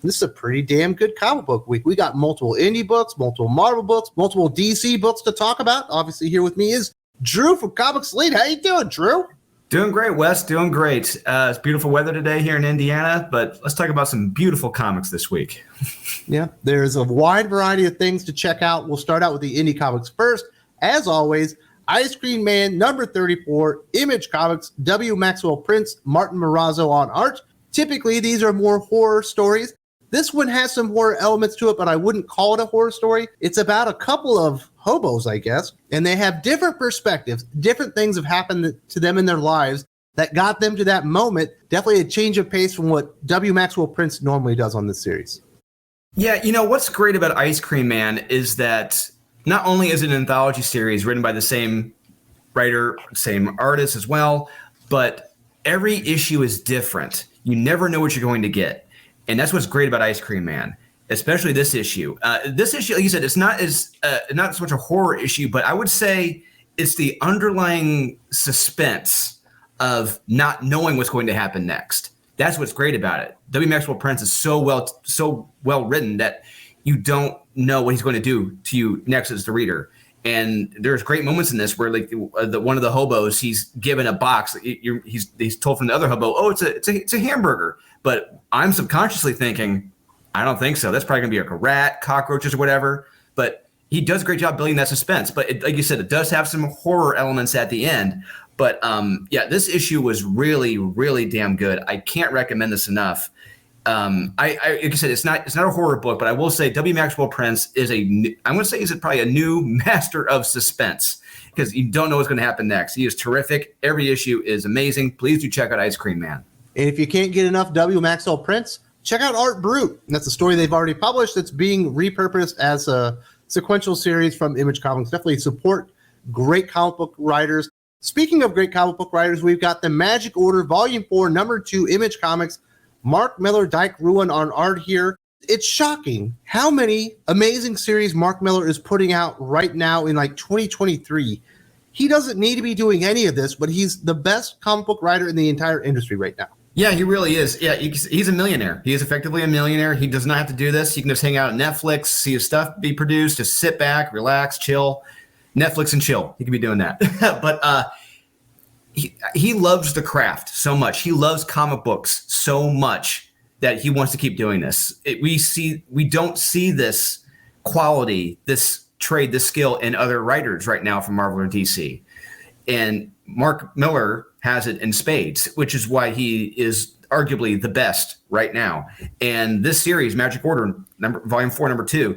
This is a pretty damn good comic book week. We got multiple indie books, multiple Marvel books, multiple DC books to talk about. Obviously, here with me is Drew from Comics Lead. How you doing, Drew? Doing great, Wes. Doing great. It's beautiful weather today here in Indiana, but let's talk about some beautiful comics this week. Yeah, there's a wide variety of things to check out. We'll start out with the indie comics first. As always, Ice Cream Man, number 34, Image Comics, W. Maxwell Prince, Martin Morazzo on art. Typically, these are more horror stories. This one has some horror elements to it, but I wouldn't call it a horror story. It's about a couple of hobos, I guess, and they have different perspectives. Different things have happened to them in their lives that got them to that moment. Definitely a change of pace from what W. Maxwell Prince normally does on this series. Yeah, you know, what's great about Ice Cream Man is that not only is it an anthology series written by the same writer, same artist as well, but every issue is different. You never know what you're going to get. And that's what's great about Ice Cream Man, especially this issue. This issue, like you said, it's not so much a horror issue, but I would say it's the underlying suspense of not knowing what's going to happen next. That's what's great about it. W. Maxwell Prince is so well written that you don't know what he's going to do to you next as the reader. And there's great moments in this where, like, one of the hobos, he's given a box. He's told from the other hobo, "Oh, it's a hamburger." But I'm subconsciously thinking, I don't think so. That's probably gonna be like a rat, cockroaches, or whatever. But he does a great job building that suspense. But like you said, it does have some horror elements at the end. But yeah, this issue was really, really damn good. I can't recommend this enough. Like I said, it's not a horror book, but I will say W. Maxwell Prince is he's probably a new master of suspense, because you don't know what's going to happen next. He is terrific. Every issue is amazing. Please do check out Ice Cream Man. And if you can't get enough W. Maxwell Prince, check out Art Brute. That's a story they've already published. It's being repurposed as a sequential series from Image Comics. Definitely support great comic book writers. Speaking of great comic book writers, we've got the Magic Order Volume 4, Number 2, Image Comics. Mark Millar, Dyke Ruin on art here. It's shocking how many amazing series Mark Millar is putting out right now in like 2023. He doesn't need to be doing any of this, but he's the best comic book writer in the entire industry right now. Yeah, he really is. Yeah, he's a millionaire. He is effectively a millionaire. He does not have to do this. He can just hang out on Netflix, see his stuff be produced, just sit back, relax, chill. Netflix and chill. He could be doing that. But he loves the craft so much. He loves comic books so much that he wants to keep doing this. We don't see this quality, this trade, this skill in other writers right now from Marvel or DC. And Mark Millar has it in spades, which is why he is arguably the best right now. And this series, Magic Order, Volume 4, Number 2,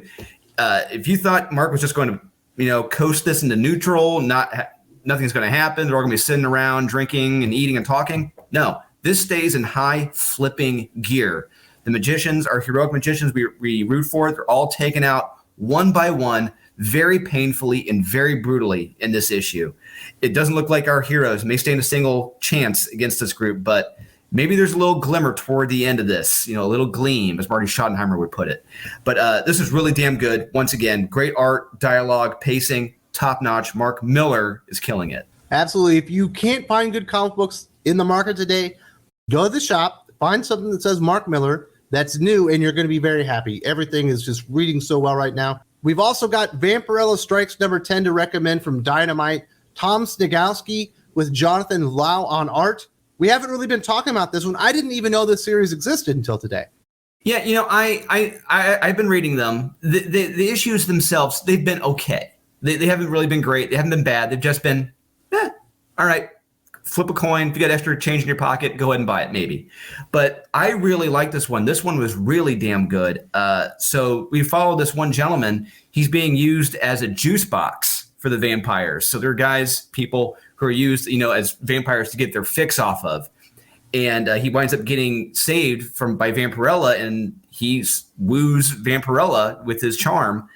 if you thought Mark was just going to, coast this into neutral, nothing's going to happen, they're all going to be sitting around drinking and eating and talking. No, this stays in high flipping gear. The magicians, our heroic magicians we root for, they're all taken out one by one, very painfully and very brutally in this issue. It doesn't look like our heroes may stand a single chance against this group, but maybe there's a little glimmer toward the end of this, a little gleam, as Marty Schottenheimer would put it. But this is really damn good. Once again, great art, dialogue, pacing, top-notch. Mark Millar is killing it. Absolutely. If you can't find good comic books in the market today, go to the shop, find something that says Mark Millar that's new, and you're going to be very happy. Everything is just reading so well right now. We've also got Vampirella Strikes number 10 to recommend from Dynamite. Tom Snigowski with Jonathan Lau on art. We haven't really been talking about this one. I didn't even know this series existed until today. Yeah, I've been reading them. The issues themselves, they've been okay. They haven't really been great. They haven't been bad. They've just been, all right. Flip a coin. If you got extra change in your pocket, go ahead and buy it, maybe. But I really like this one. This one was really damn good. So we follow this one gentleman. He's being used as a juice box for the vampires. So there are people who are used, as vampires to get their fix off of. And he winds up getting saved by Vampirella, and he woos Vampirella with his charm.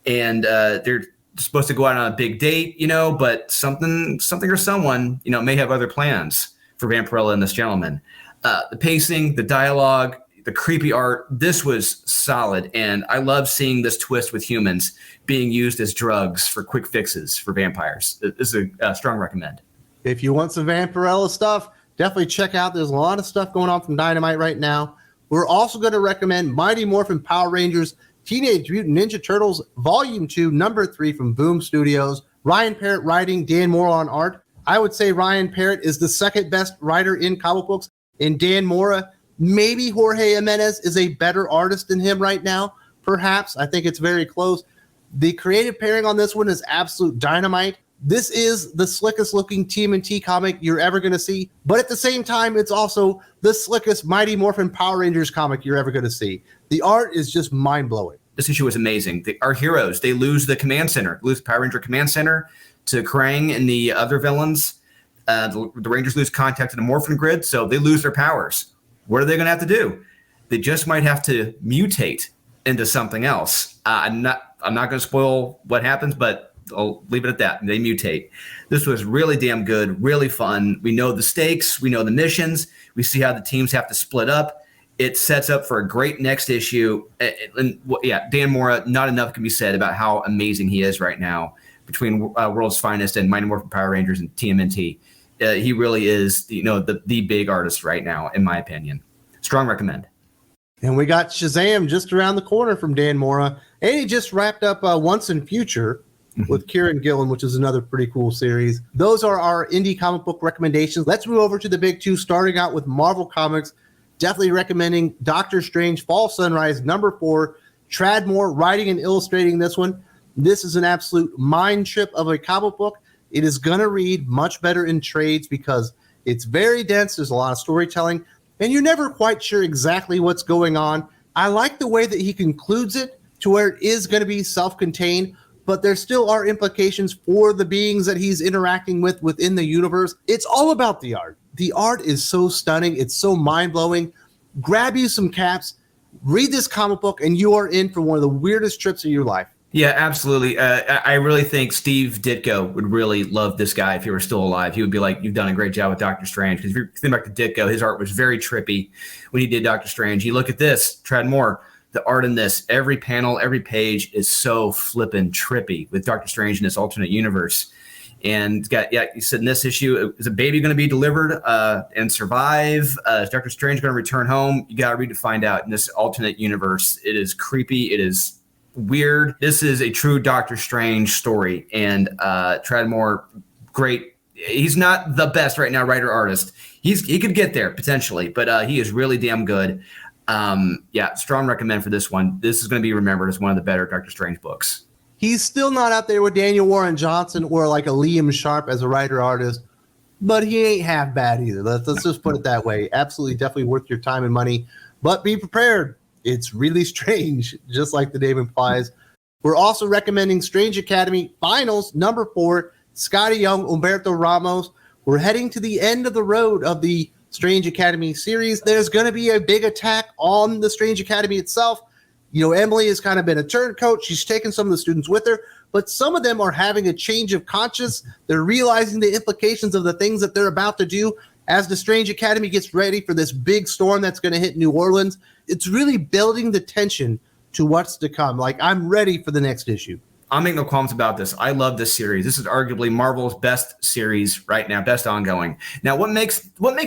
And they're supposed to go out on a big date, but something or someone, may have other plans for Vampirella and this gentleman. The pacing, the dialogue, the creepy art, this was solid. And I love seeing this twist with humans being used as drugs for quick fixes for vampires. This is a strong recommend. If you want some Vampirella stuff, definitely check out. There's a lot of stuff going on from Dynamite right now. We're also going to recommend Mighty Morphin Power Rangers Teenage Mutant Ninja Turtles Volume 2, Number 3 from Boom Studios. Ryan Parrott writing, Dan Mora on art. I would say Ryan Parrott is the second best writer in comic books. And Dan Mora, maybe Jorge Jimenez is a better artist than him right now. Perhaps. I think it's very close. The creative pairing on this one is absolute dynamite. This is the slickest looking TMNT comic you're ever going to see. But at the same time, it's also the slickest Mighty Morphin Power Rangers comic you're ever going to see. The art is just mind-blowing. This issue was amazing. Our heroes, they lose the command center, lose the Power Ranger command center to Krang and the other villains. The Rangers lose contact to the Morphin grid, so they lose their powers. What are they going to have to do? They just might have to mutate into something else. I'm not going to spoil what happens, but I'll leave it at that. They mutate. This was really damn good, really fun. We know the stakes. We know the missions. We see how the teams have to split up. It sets up for a great next issue. And Dan Mora, not enough can be said about how amazing he is right now between World's Finest and Mighty Morphin Power Rangers and TMNT. He really is, the big artist right now, in my opinion. Strong recommend. And we got Shazam just around the corner from Dan Mora. And he just wrapped up Once and Future with Kieran Gillen, which is another pretty cool series. Those are our indie comic book recommendations. Let's move over to the big two, starting out with Marvel Comics. Definitely recommending Doctor Strange Fall Sunrise number 4. Tradd Moore writing and illustrating this one. This is an absolute mind trip of a comic book. It is going to read much better in trades because it's very dense. There's a lot of storytelling, and you're never quite sure exactly what's going on. I like the way that he concludes it to where it is going to be self-contained, but there still are implications for the beings that he's interacting with within the universe. It's all about the art. The art is so stunning. It's so mind-blowing. Grab you some caps, read this comic book, and you are in for one of the weirdest trips of your life. Yeah, absolutely. I really think Steve Ditko would really love this guy if he were still alive. He would be like, you've done a great job with Doctor Strange. Because if you think back to Ditko, his art was very trippy when he did Doctor Strange. You look at this, Tradd Moore, the art in this, every panel, every page is so flippin' trippy with Doctor Strange in this alternate universe. And you said in this issue, is a baby going to be delivered and survive? Is Doctor Strange going to return home? You got to read to find out. In this alternate universe, it is creepy. It is weird. This is a true Doctor Strange story. And Tradd Moore, great. He's not the best right now, writer artist. He could get there potentially, but he is really damn good. Strong recommend for this one. This is going to be remembered as one of the better Doctor Strange books. He's still not out there with Daniel Warren Johnson or like a Liam Sharp as a writer artist, but he ain't half bad either. Let's just put it that way. Absolutely, definitely worth your time and money, but be prepared. It's really strange, just like the name implies. We're also recommending Strange Academy Finals number 4, Skottie Young, Humberto Ramos. We're heading to the end of the road of the Strange Academy series. There's going to be a big attack on the Strange Academy itself. Emily has kind of been a turncoat. She's taken some of the students with her, but some of them are having a change of conscience. They're realizing the implications of the things that they're about to do as the Strange Academy gets ready for this big storm that's going to hit New Orleans. It's really building the tension to what's to come. Like, I'm ready for the next issue. I'll make no qualms about this. I love this series. This is arguably Marvel's best series right now, best ongoing. Now, what makes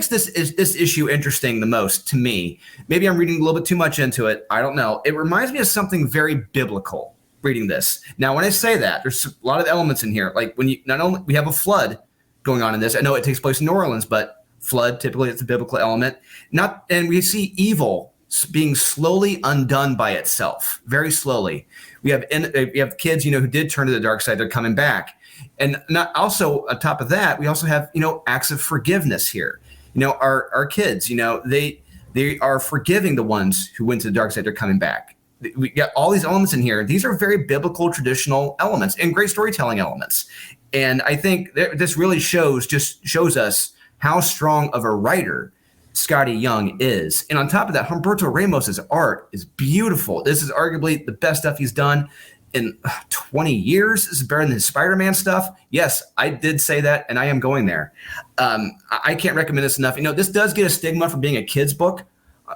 this issue interesting the most to me? Maybe I'm reading a little bit too much into it. I don't know. It reminds me of something very biblical. Reading this now, when I say that, there's a lot of elements in here. Like when not only we have a flood going on in this. I know it takes place in New Orleans, but flood typically it's a biblical element. And we see evil being slowly undone by itself, very slowly. We have kids, who did turn to the dark side. They're coming back, and not also on top of that, we also have acts of forgiveness here. Our kids, they are forgiving the ones who went to the dark side. They're coming back. We got all these elements in here. These are very biblical, traditional elements and great storytelling elements. And I think this really shows us how strong of a writer Skottie Young is. And on top of that, Humberto Ramos's art is beautiful. This is arguably the best stuff he's done in 20 years. This is better than his Spider-Man stuff. Yes, I did say that, and I am going there. I can't recommend this enough. This does get a stigma for being a kid's book,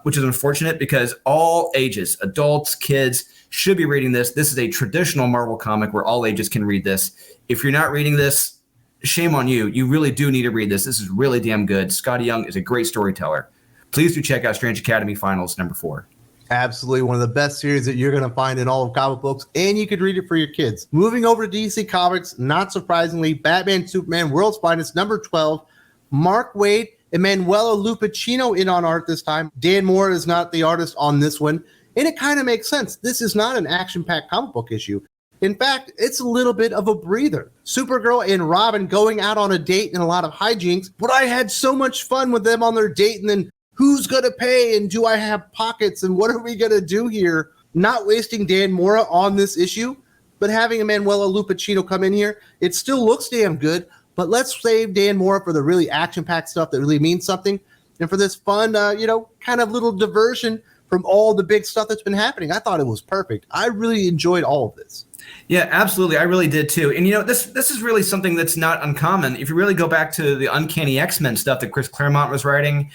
which is unfortunate because all ages, adults, kids, should be reading this. This is a traditional Marvel comic where all ages can read this. If you're not reading this, shame on you. You really do need to read this. This is really damn good. Skottie Young is a great storyteller. please do check out Strange Academy Finals #4. Absolutely one of the best series that you're going to find in all of comic books, and you could read it for your kids. Moving over to DC Comics, not surprisingly, Batman Superman World's Finest #12, Mark Waid, Emanuela Lupacchino in on art this time. Dan Mora is not the artist on this one, and it kind of makes sense. This is not an action-packed comic book issue. In fact, it's a little bit of a breather. Supergirl and Robin going out on a date and a lot of hijinks, but I had so much fun with them on their date, and then who's going to pay, and do I have pockets, and what are we going to do here? Not wasting Dan Mora on this issue, but having Emanuela Lupacchino come in here, it still looks damn good, but let's save Dan Mora for the really action-packed stuff that really means something, and for this fun, kind of little diversion from all the big stuff that's been happening. I thought it was perfect. I really enjoyed all of this. Yeah, absolutely. I really did too. And this is really something that's not uncommon. If you really go back to the Uncanny X-Men stuff that Chris Claremont was writing,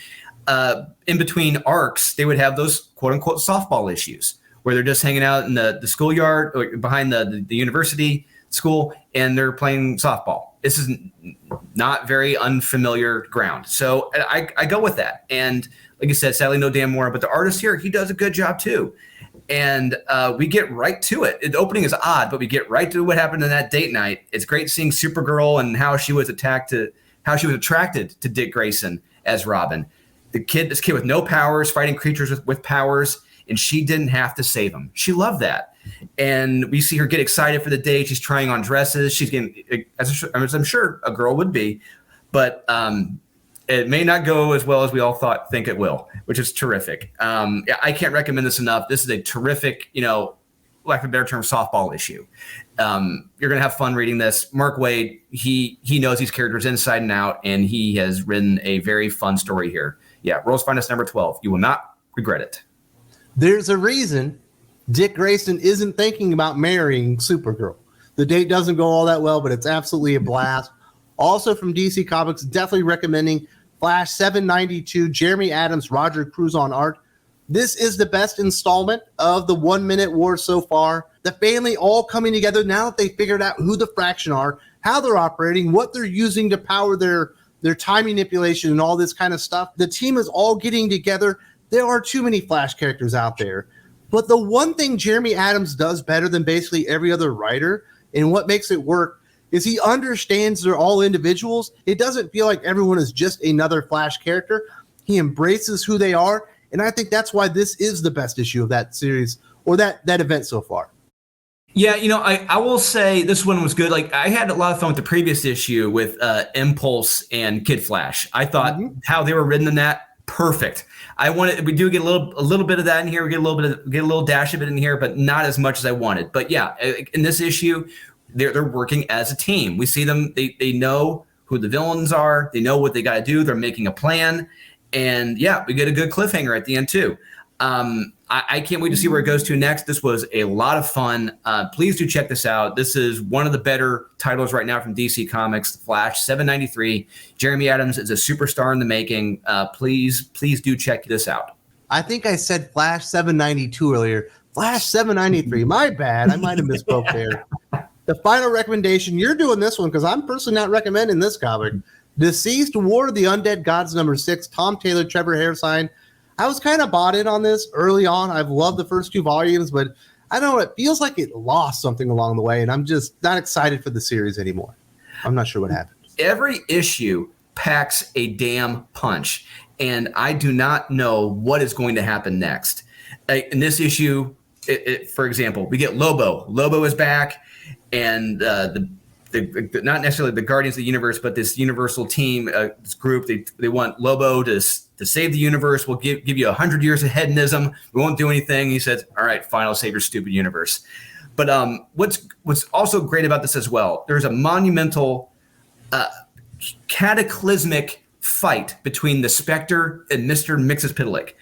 in between arcs, they would have those quote unquote softball issues where they're just hanging out in the schoolyard or behind the university school, and they're playing softball. This is not very unfamiliar ground. So I go with that. And like I said, sadly, no Dan Mora, but the artist here, he does a good job too. And we get right to it. The opening is odd, but we get right to what happened on that date night. It's great seeing Supergirl and how she was attracted to Dick Grayson as Robin. This kid with no powers, fighting creatures with powers, and she didn't have to save him. She loved that. And we see her get excited for the date. She's trying on dresses. She's getting, as I'm sure a girl would be, but it may not go as well as we all think it will, which is terrific. I can't recommend this enough. This is a terrific, lack of a better term, softball issue. You're going to have fun reading this. Mark Waid, he knows these characters inside and out, and he has written a very fun story here. Yeah, World's Finest #12. You will not regret it. There's a reason Dick Grayson isn't thinking about marrying Supergirl. The date doesn't go all that well, but it's absolutely a blast. Also from DC Comics, definitely recommending Flash 792, Jeremy Adams, Roger Cruz on art. This is the best installment of the 1 Minute War so far. The family all coming together now that they figured out who the Fraction are, how they're operating, what they're using to power their time manipulation and all this kind of stuff. The team is all getting together. There are too many Flash characters out there. But the one thing Jeremy Adams does better than basically every other writer, and what makes it work, is he understands they're all individuals. It doesn't feel like everyone is just another Flash character. He embraces who they are, and I think that's why this is the best issue of that series, or that event so far. Yeah, I will say this one was good. Like, I had a lot of fun with the previous issue with Impulse and Kid Flash. I thought how they were written in that, perfect. We do get a little bit of that in here. We get a little dash of it in here, but not as much as I wanted. But yeah, in this issue, they're working as a team. We see them. They know who the villains are. They know what they got to do. They're making a plan. And yeah, we get a good cliffhanger at the end too. I can't wait to see where it goes to next. This was a lot of fun. Please do check this out. This is one of the better titles right now from DC Comics, The Flash 793. Jeremy Adams is a superstar in the making. Please do check this out. I think I said Flash 792 earlier. Flash 793. My bad. I might have misspoke there. The final recommendation, you're doing this one because I'm personally not recommending this comic. Deceased War of the Undead Gods #6, Tom Taylor, Trevor Hairsine. I was kind of bought in on this early on. I've loved the first 2 volumes, but I don't know. It feels like it lost something along the way, and I'm just not excited for the series anymore. I'm not sure what happened. Every issue packs a damn punch, and I do not know what is going to happen next. In this issue, for example, we get Lobo. Lobo is back, and not necessarily the Guardians of the Universe, but this Universal team, this group, they want Lobo to save the universe. We'll give you 100 years of hedonism. We won't do anything. He says, all right, fine, I'll save your stupid universe. But what's also great about this as well, there's a monumental, cataclysmic fight between the Spectre and Mr. Mxyzptlk.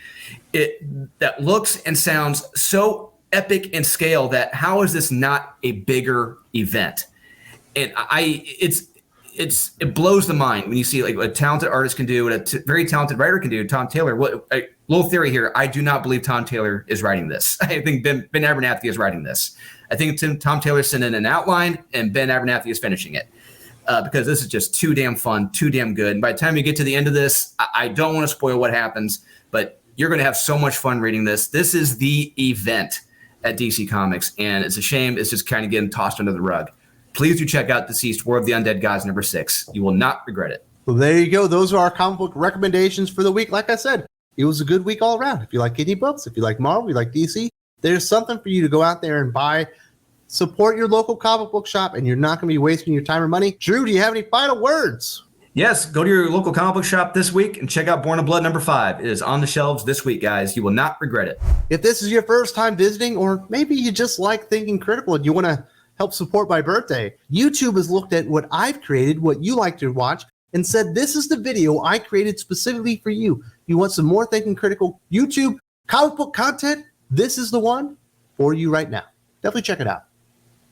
That looks and sounds so epic in scale that how is this not a bigger event? And it blows the mind when you see like what a talented artist can do, what a very talented writer can do. Tom Taylor. Little theory here. I do not believe Tom Taylor is writing this. I think Ben Abernathy is writing this. I think Tom Taylor sent in an outline and Ben Abernathy is finishing it because this is just too damn fun, too damn good. And by the time you get to the end of this, I don't want to spoil what happens, but you're going to have so much fun reading this. This is the event at DC Comics, and it's a shame it's just kind of getting tossed under the rug. Please do check out Deceased War of the Undead Gods #6. You will not regret it. Well, there you go. Those are our comic book recommendations for the week. Like I said, it was a good week all around. If you like indie books, if you like Marvel, you like DC, there's something for you to go out there and buy. Support your local comic book shop, and you're not going to be wasting your time or money. Drew, do you have any final words? Yes, go to your local comic book shop this week and check out Born of Blood #5. It is on the shelves this week, guys. You will not regret it. If this is your first time visiting, or maybe you just like Thinking Critical and you want to help support my birthday, YouTube has looked at what I've created, what you like to watch, and said, this is the video I created specifically for you. You want some more Thinking Critical YouTube comic book content? This is the one for you right now. Definitely check it out.